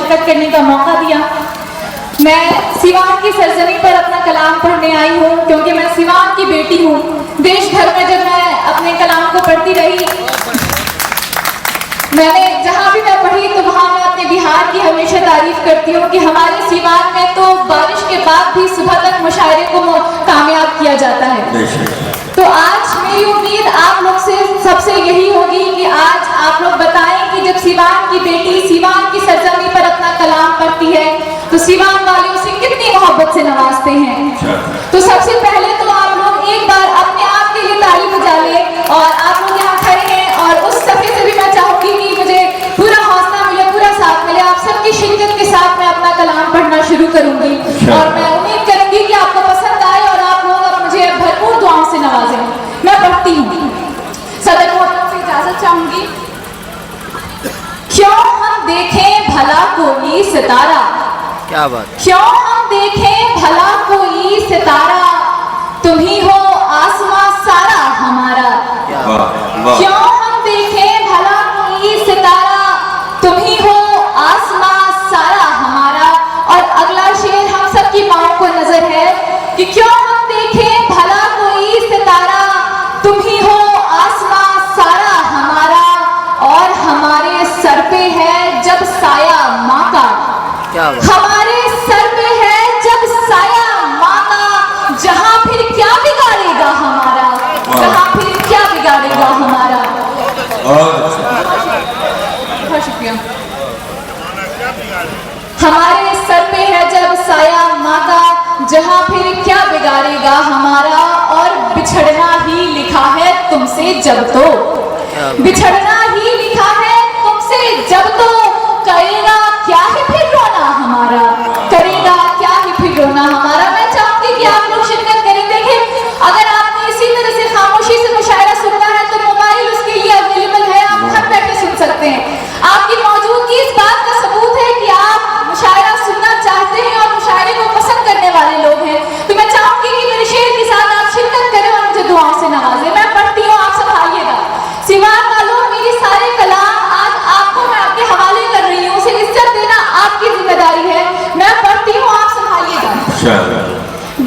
शिरकत करने का मौका दिया। मैं सिवान की सरजमी पर अपना कलाम पढ़ने आई हूँ, क्योंकि मैं सिवान की बेटी हूँ। देश भर में जब मैं अपने कलाम को पढ़ती रही, मैंने जहाँ भी मैं पढ़ी तो वहाँ मैं अपने बिहार की हमेशा तारीफ करती हूँ कि हमारे सिवान में तो बारिश के बाद भी सुबह तक मुशायरे को कामयाब किया जाता है। तो आज मेरी उम्मीद आप लोग से सबसे यही होगी कि आज आप लोग बताएं कि जब सिवान की बेटी सिवान की सरजमी पर अपना कलाम पढ़ती है तो सिवान वाले उसे कितनी मोहब्बत से नवाजते हैं। तो सबसे पहले तो आप लोग एक बार अपने आप के लिए ताली बजा लें। और आप लोग यहाँ खड़े हैं और उस सफे से भी मैं चाहूंगी कि मुझे पूरा हौसला मिले, पूरा साथ मिले। आप सबकी शिरकत के साथ मैं अपना कलाम पढ़ना शुरू करूंगी और मैं उम्मीद करूंगी कि आपको पसंद आए और आप लोग मुझे भरपूर दुआओं से नवाजें। मैं पढ़ती हूँ। सदर मोहतरम से इजाजत चाहूंगी। क्यों हम देखें भला कोई सितारा, क्या बात, क्यों हम देखें भला कोई सितारा, तुम ही हो आसमां सारा हमारा। क्यों हम देखें भला कोई सितारा, तुम ही हो आसमां सारा हमारा। और अगला शेर हम सब की माओं को नजर है कि क्यों हम देखें भला कोई सितारा, तुम ही हो आसमां सारा हमारा। और हमारे सर पे है जब साया माँ का, हमारे सर पे है जब साया माँ का, जहाँ फिर क्या बिगाड़ेगा हमारा, जहाँ फिर क्या बिगाड़ेगा हमारा। बहुत शुक्रिया। हमारे सर पे है जब साया माँ का, जहाँ फिर क्या बिगाड़ेगा हमारा। और बिछड़ना ही लिखा है तुमसे जब तो, बिछड़ना ही लिखा है तुमसे जब तो, करेगा क्या ही फिर रोना हमारा, करेगा क्या ही फिर रोना हमारा। मैं चाहूंगी कि आप लोग शिरकत करें। देखें, अगर आपने इसी तरह से खामोशी से मुशायरा सुनना है तो मोबाइल उसके लिए अवेलेबल है, आप घर बैठे सुन सकते हैं। आपकी मौजूदगी इस बात का सबूत है कि आप मुशायरा सुनना चाहते हैं और मुशायरे को पसंद करने वाले लोग हैं। तो मैं चाहूंगी कि मेरे शेर के साथ आप शिरकत करें और मुझे दुआओं से नवाजें। मैं पढ़ती हूँ, आप संभालिएगा। सिवान वालों, मेरी सारे कलाम आज आपको मैं आपके हवाले कर रही हूँ, उसे इज्जत देना आपकी जिम्मेदारी है। मैं पढ़ती हूँ, आप संभालिएगा।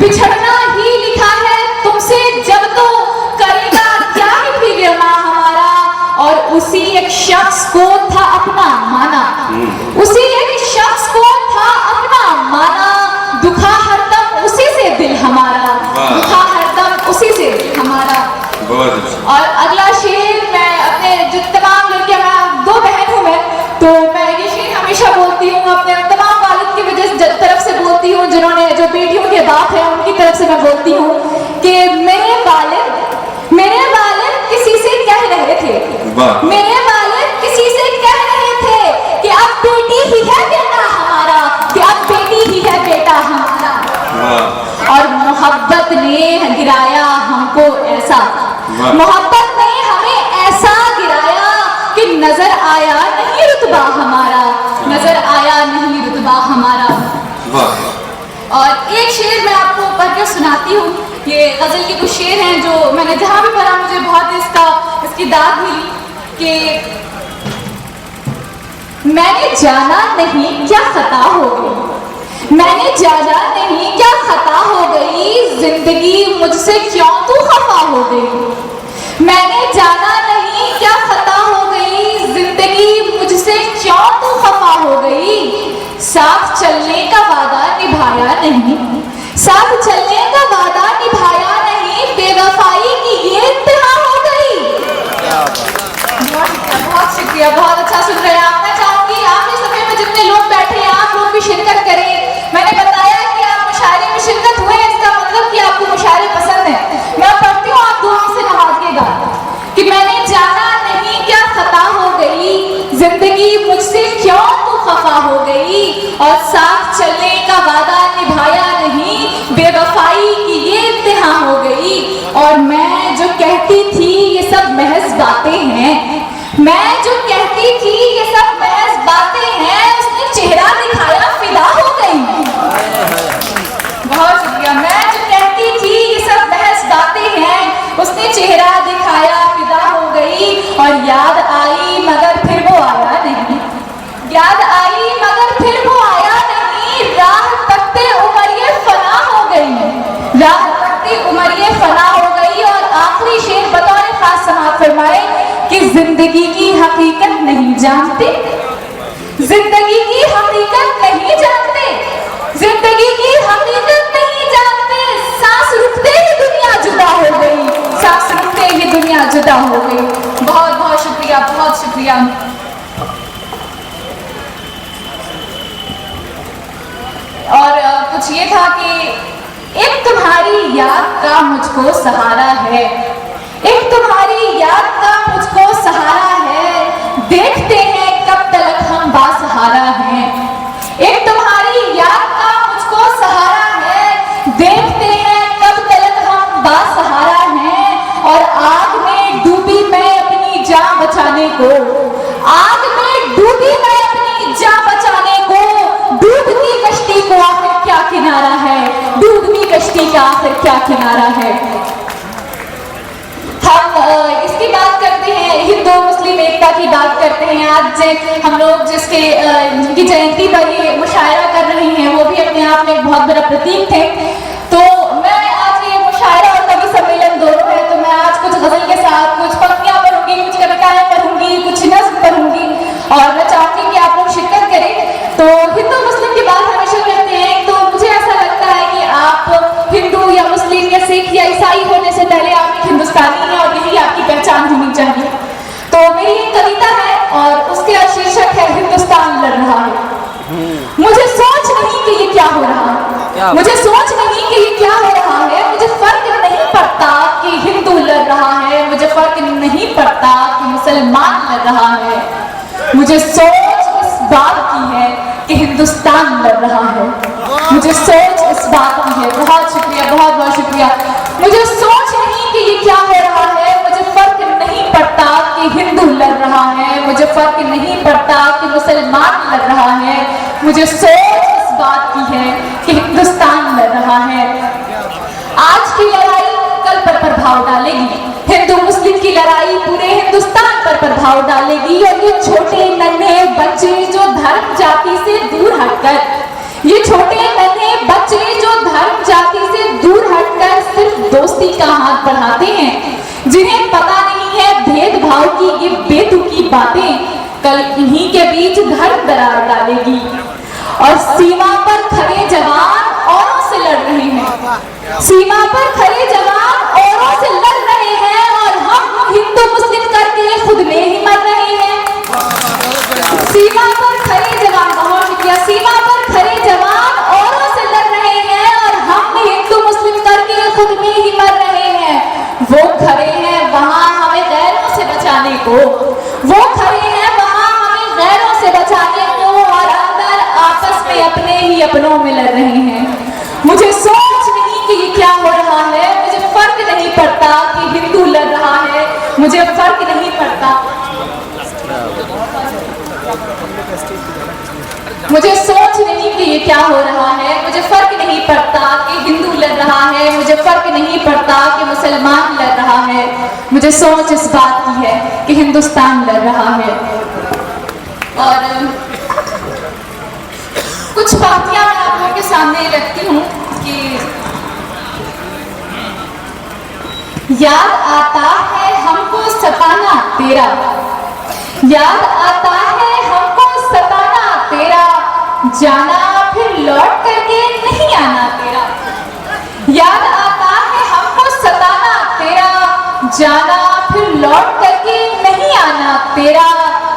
बिछड़ना ही लिखा है तुमसे जब तो, करेगा क्या ही फिर रोना हमारा। और उसी एक शख्स को था अपना माना, उसी एक शख्स को था अपना माना, दुखा हरदम उसी से दिल हमारा, दुखा हरदम उसी से दिल हमारा। और अगला शेर मैं अपने जो तमाम लड़कियां, मैं दो बहन हूँ मैं, तो मैं ये शेर हमेशा बोलती हूँ, अपने तमाम वालिद की वजह तरफ से बोलती हूँ, जिन्होंने जो बेटियों के बाप है उनकी तरफ से मैं बोलती हूँ कि मेरे वालिद किसी से कह रहे थे, मेरे वालिद किसी से कह रहे थे कि अब बेटी ही है बेटा हमारा, कि अब बेटी ही है बेटा हमारा। और मोहब्बत ने गिराया हमको ऐसा, मोहब्बत ने हमें ऐसा गिराया कि नजर आया नहीं रुतबा हमारा, नजर आया नहीं रुतबा हमारा। और एक शेर मैं आपको पढ़ के सुनाती हूँ। ये गजल के कुछ शेर हैं जो मैंने जहाँ भी पढ़ा मुझे बहुत इसकी दाद मिली कि मैंने जाना नहीं क्या खता हो गई, मैंने जाना नहीं क्या खता हो गई, जिंदगी मुझसे क्यों तू खफा हो गई। मैंने जाना नहीं क्या खता हो गई, जिंदगी मुझसे क्यों तू खफा हो गई। साथ चलने का वादा निभाया नहीं, साथ चलने का वादा निभाया नहीं, बेवफाई की ये इंतहा हो गई। बहुत शुक्रिया, बहुत अच्छा सुन रहे हैं आप। मैं चाहूंगी आखिरी समय में जितने लोग बैठे हैं आप लोग भी शिरकत करें। मैंने बताया कि आप मुशायरे में शिरकत हुए, इसका मतलब कि आपको मुशायरे पसंद है। मैं पढ़ती हूँ, आप दुआओं से नवाजिएगा कि मैंने जाना नहीं क्या खता हो गई, जिंदगी मुझसे क्यों तू खफा हो गई। और साथ चलने का वादा निभाया नहीं, बेवफाई की ये इंतहा हो गई। और मैं जो कहती थी ये सब महज बातें हैं, मैं जो कहती थी ये सब महज बातें हैं, उसने चेहरा दिखाया फिदा हो गई। बहुत शुक्रिया। मैं जो कहती थी ये सब महज बातें हैं, उसने चेहरा दिखाया फिदा हो गई। और याद आई मगर फिर वो आया नहीं, याद आई मगर फिर फरमाए कि जिंदगी की हकीकत नहीं जानते, जिंदगी की हकीकत नहीं जानते, जिंदगी की हकीकत नहीं जानते। सांस रुकते ही दुनिया जुदा हो गई, सांस रुकते ही दुनिया जुदा हो गई। बहुत बहुत शुक्रिया, बहुत शुक्रिया। और कुछ ये था कि एक तुम्हारी याद का मुझको सहारा है, एक तुम्हारी याद का मुझको सहारा है, देखते हैं कब तक हम बासहारा हैं। एक तुम्हारी याद का मुझको सहारा है, देखते हैं कब तक हम बासहारा हैं। और आग में डूबी मैं अपनी जान बचाने को, आग में डूबी मैं अपनी जान बचाने को, डूबती कश्ती को आखिर क्या किनारा है, डूबती कश्ती का आखिर क्या किनारा है। हम इसकी बात करते हैं, हिंदू मुस्लिम एकता की बात करते हैं। आज हम लोग जिनकी जयंती पर ये मुशायरा कर रहे हैं वो भी अपने आप में एक बहुत बड़ा प्रतीक थे। तो मैं आज ये मुशायरा और कवि सम्मेलन दोनों है, तो मैं आज कुछ गजल के साथ कुछ पंक्तियां पढ़ूंगी, कुछ कविताएं पढ़ूंगी, कुछ नज्म पढ़ूंगी और मैं चाहूंगी कि आप लोग शिरकत करें। तो हिंदू मुस्लिम की बात हमेशा करते हैं, तो मुझे ऐसा लगता है कि आप हिंदू या मुस्लिम या सिख या ईसाई होने से पहले आप एक हिंदुस्तानी हैं और यही आपकी पहचान होनी चाहिए। तो मेरी एक कविता है और उसके शीर्षक है हिंदुस्तान लड़ रहा है। मुझे सोच नहीं कि ये क्या हो रहा है, मुझे सोच नहीं कि ये क्या हो रहा है, मुझे फर्क नहीं पड़ता कि हिंदू लड़ रहा है, मुझे फर्क नहीं पड़ता कि मुसलमान लड़ रहा है, मुझे सोच इस बात की है कि हिंदुस्तान लड़ रहा है, मुझे सोच इस बात की है। बहुत शुक्रिया, बहुत बहुत शुक्रिया। मुझे सोच नहीं कि ये क्या हो रहा है, मुझे फर्क नहीं पड़ता कि हिंदू लड़ रहा है, मुझे फर्क नहीं पड़ता कि मुसलमान लड़ रहा है, मुझे सोच इस बात की है कि हिंदुस्तान लड़ रहा है। आज की लड़ाई कल पर प्रभाव डालेगी, हिंदू मुस्लिम की लड़ाई पूरे हिंदुस्तान पर प्रभाव डालेगी। और ये छोटे नन्हे बच्चे जो धर्म जाति से दूर हटकर, ये छोटे नन्हे बच्चे जो धर्म जाति से दूर हटकर सिर्फ दोस्ती का हाथ बढ़ाते हैं, जिन्हें पता नहीं है भेदभाव की ये बेतुकी बातें, कल इन्हीं के बीच धर्म दरार डालेगी। और सीमा पर खड़े जवान औरों से लड़ रहे हैं, सीमा पर खड़े जवान औरों से लड़ रहे हैं और हम हिंदू मुस्लिम करके खुद में ही मर रहे हैं। सीमा पर खड़े जवान, बहुत शुक्रिया, सीमा पर खड़े जवान औरों से लड़ रहे हैं और हम हिंदू मुस्लिम करके खुद में ही मर रहे हैं। वो खड़े हैं वहां हमें गैरों से बचाने को, वो खड़े हैं वहां हमें गैरों से बचाने को और अंदर आपस में अपने ही अपनों में लड़ रहे हैं। मुझे सोच नहीं कि ये क्या हो रहा है, मुझे फर्क नहीं पड़ता कि हिंदू लड़ रहा है, मुझे फर्क नहीं पड़ता, मुझे सोच नहीं कि ये क्या हो रहा है, मुझे फर्क नहीं पड़ता कि हिंदू लड़ रहा है, मुझे फर्क नहीं पड़ता कि मुसलमान लड़ रहा है, मुझे सोच इस बात की है कि हिंदुस्तान लड़ रहा है। और कुछ बातियां मैं आप लोगों के सामने रखती हूँ कि याद आता है हमको सताना तेरा, याद आता है हमको सताना तेरा, जाना फिर लौट करके नहीं आना तेरा, याद आता है हमको सताना तेरा, जाना फिर लौट करके नहीं आना तेरा।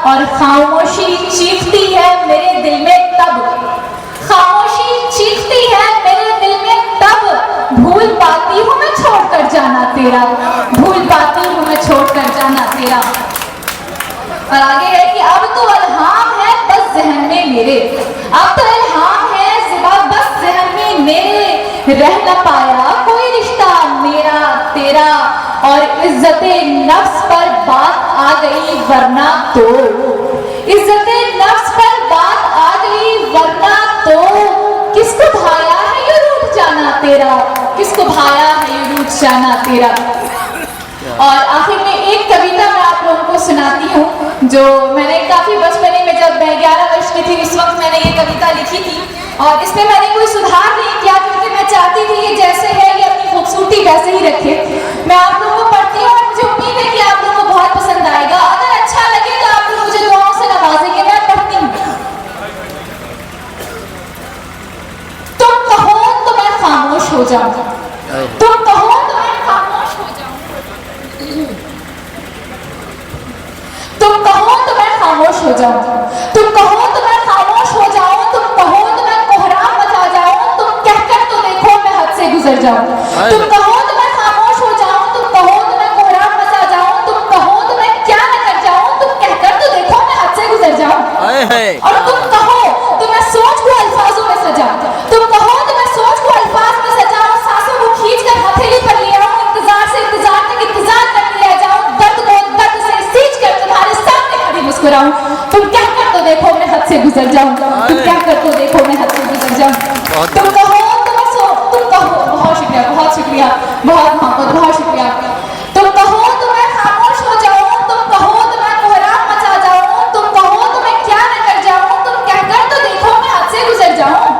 और खामोशी चीखती है मेरे दिल में तब, खामोशी चीखती है मेरे दिल में तब, भूल पाती हूँ मैं छोड़कर जाना तेरा, भूल पाती हूँ मैं छोड़कर जाना तेरा। और आगे है कि अब तो इल्हाम है बस ज़हन में मेरे, अब तो इल्हाम है ज़िबा बस ज़हन में मेरे, रह न पाया कोई रिश्ता मेरा तेरा। और इज्जते नफ्स पर बात आ गई वरना तो, इज्जते नफ्स पर बात आ गई वरना तो, किसको भाया है ये रूठ जाना तेरा, किसको भाया है ये रूठ जाना तेरा। और आखिर में एक कविता मैं आप लोगों को सुनाती हूँ जो मैंने काफी बचपने में, जब मैं 11 वर्ष की थी उस वक्त मैंने ये कविता लिखी थी। और इसमें मैंने कोई सुधार नहीं किया क्योंकि मैं चाहती थी ये जैसे है ये अपनी खूबसूरती वैसे ही रखे। मैं आप लोगों को पढ़ती हूँ और मुझे उम्मीद है कि आप लोगों को बहुत हो जाऊं, तुम कहो तो मैं खामोश हो जाऊं, तुम कहो तो मैं खामोश हो जाऊं, तुम कहो तो मैं खामोश हो जाऊं, तुम कहो तो मैं कोहराम मचा जाऊं, तुम कहकर तो देखो मैं हद से गुजर जाऊं, तुम कहो तो मैं खामोश हो जाऊं, तुम कहो तो मैं कोहराम मचा जाऊं, तुम कहो तो मैं क्या न कर जाऊं, तुम कहकर तो देखो मैं हद से गुजर जाऊं, और तुम कहो तो मैं सोच को अल्फाजों में सजाऊं, तुम कहो तो मैं सोच को अल्फाज में सजाऊं, सांसों को खींच कर हथेली पर ले आऊं, इंतजार से इंतजार तक इंतजार करती रह जाऊं, दर्द को दर्द से सींच कर तुम्हारे सामने खड़ी मुस्कुराऊं, तुम क्या कर तो देखो मैं हद से गुजर जाऊं, तुम क्या कर तो देखो मैं हद से गुजर जाऊं, तुम कहो तो मैं तुम कहो, बहुत शुक्रिया, बहुत शुक्रिया, बहुत मोहब्बत, बहुत शुक्रिया आपका, तुम कहो तो मैं खामोश हो जाऊं, तुम कहो तो मैं कोहराम मचा जाऊं, तुम कहो तो मैं क्या न कर जाऊं, तुम कहकर तो देखो मैं हद से गुजर जाऊं,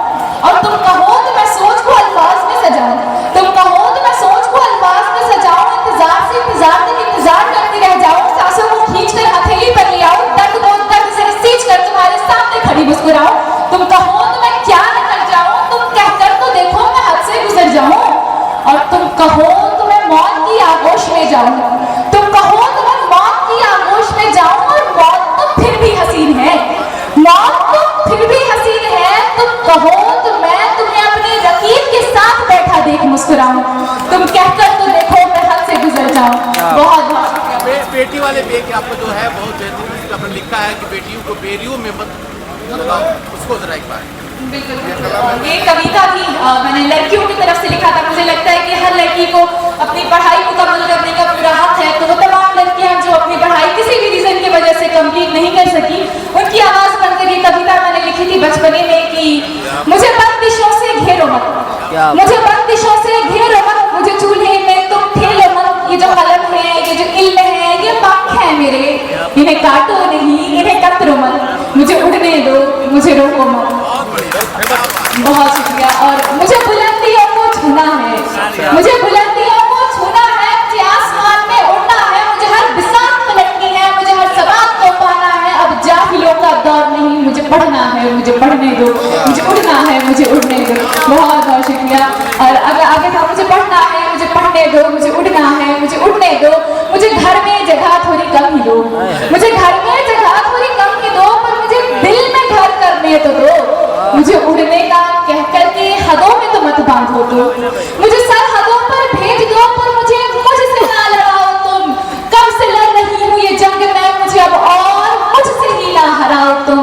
और तुम कहो तो मैं सोच को अल्फाज में सजाऊं, तुम कहो तो मैं सोच को अल्फाज में सजाऊं, इंतजार से इंतजार तक इंतजार करती रह जाऊं, सांसों को खींच कर हथेली पर ले आऊं, दर्द को दर्द से सींच कर तुम्हारे सामने खड़ी मुस्कुराऊं, तुम कहो तो मैं क्या न कर जाऊं, तुम कहकर तो देखो मैं हद से गुजर जाऊं, और तुम कहो तो मैं मौत की आगोश में जाऊं, तुम कहो तो मैं मौत की आगोश में जाऊं, और मौत तो फिर भी हसीन है, मौत तो फिर भी हसीन है, तुम कहो तो मैं तुम्हें अपने रकीब के साथ बैठा देख मुस्कुराऊं, तुम कहकर तो देखो मैं हद से गुजर जाऊं, बहुत बहुत शुक्रिया। बेटी वाले बेग आपका जो है बहुत बेहतरीन, आपने लिखा है कि बेटियों को बेरियों में मत लगाओ, उसको जरा एक बार। बिल्कुल, ये कविता थी, मैंने लड़कियों की तरफ से लिखा था, मुझे लगता है कि हर लड़की को अपनी पढ़ाई मुकम्मल करने का पूरा हक है, तो वो तमाम लड़कियां जो अपनी पढ़ाई किसी भी रीजन की वजह से कंप्लीट नहीं कर सकी, उनकी आवाज बनकर ये कविता मैंने लिखी थी बचपने में कि मुझे बंदिशों से घेरो मत, मुझे बंदिशों से घेरो मत, मुझे चूल्हे में तुम ठेलो मत, ये जो कलम है, ये जो इल्म है, ये पंख है मेरे, इन्हें काटो नहीं, इन्हें कतरो मत, मुझे उड़ने दो, मुझे रोको मत। बहुत शुक्रिया। और मुझे बुलंदियों को छूना है, मुझे बुलंदियों को छूना है, मुझे आसमान में उड़ना है, मुझे हर बिसात पलटनी है, मुझे हर सवाल को पाना है, अब जाहिलों का दौर नहीं, मुझे पढ़ना है, मुझे पढ़ने दो, मुझे उड़ना है, मुझे उड़ने दो। बहुत बहुत शुक्रिया। और अगर आगे था मुझे पढ़ना है, मुझे पढ़ने दो, मुझे उड़ना है, मुझे उड़ने दो, मुझे घर में जगह थोड़ी कम ही दो, मुझे घर में जगह थोड़ी कम ही दो, पर मुझे दिल में घर करने तो दो, मुझे उड़ने का कह करके हदों में तो मत बांधो दो, मुझे सरहदों पर भेज दो, पर मुझे मुझसे ना लड़ाओ तुम, कब से लड़ रही हूँ ये जंग में, मुझे अब और मुझसे ही ना हराओ तुम,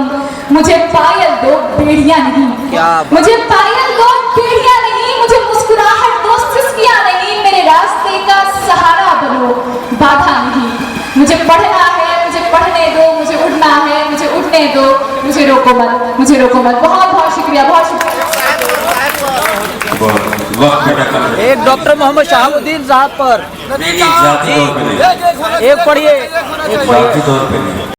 मुझे पायल दो बेड़िया नहीं, मुझे पायल दो बेड़िया नहीं, मुझे मुस्कुराहट दो सिसकियां नहीं, मेरे रास्ते का सहारा बनो बाधा नहीं, मुझे पढ़ना है, मुझे पढ़ने दो, मुझे उड़ना है, मुझे उड़ने दो, मुझे रोको मत, मुझे रोको मत। बहुत बहुत शुक्रिया, बहुत शुक्रिया। एक डॉक्टर मोहम्मद शहाबुद्दीन साहब पर एक पढ़िए, एक पढ़िए।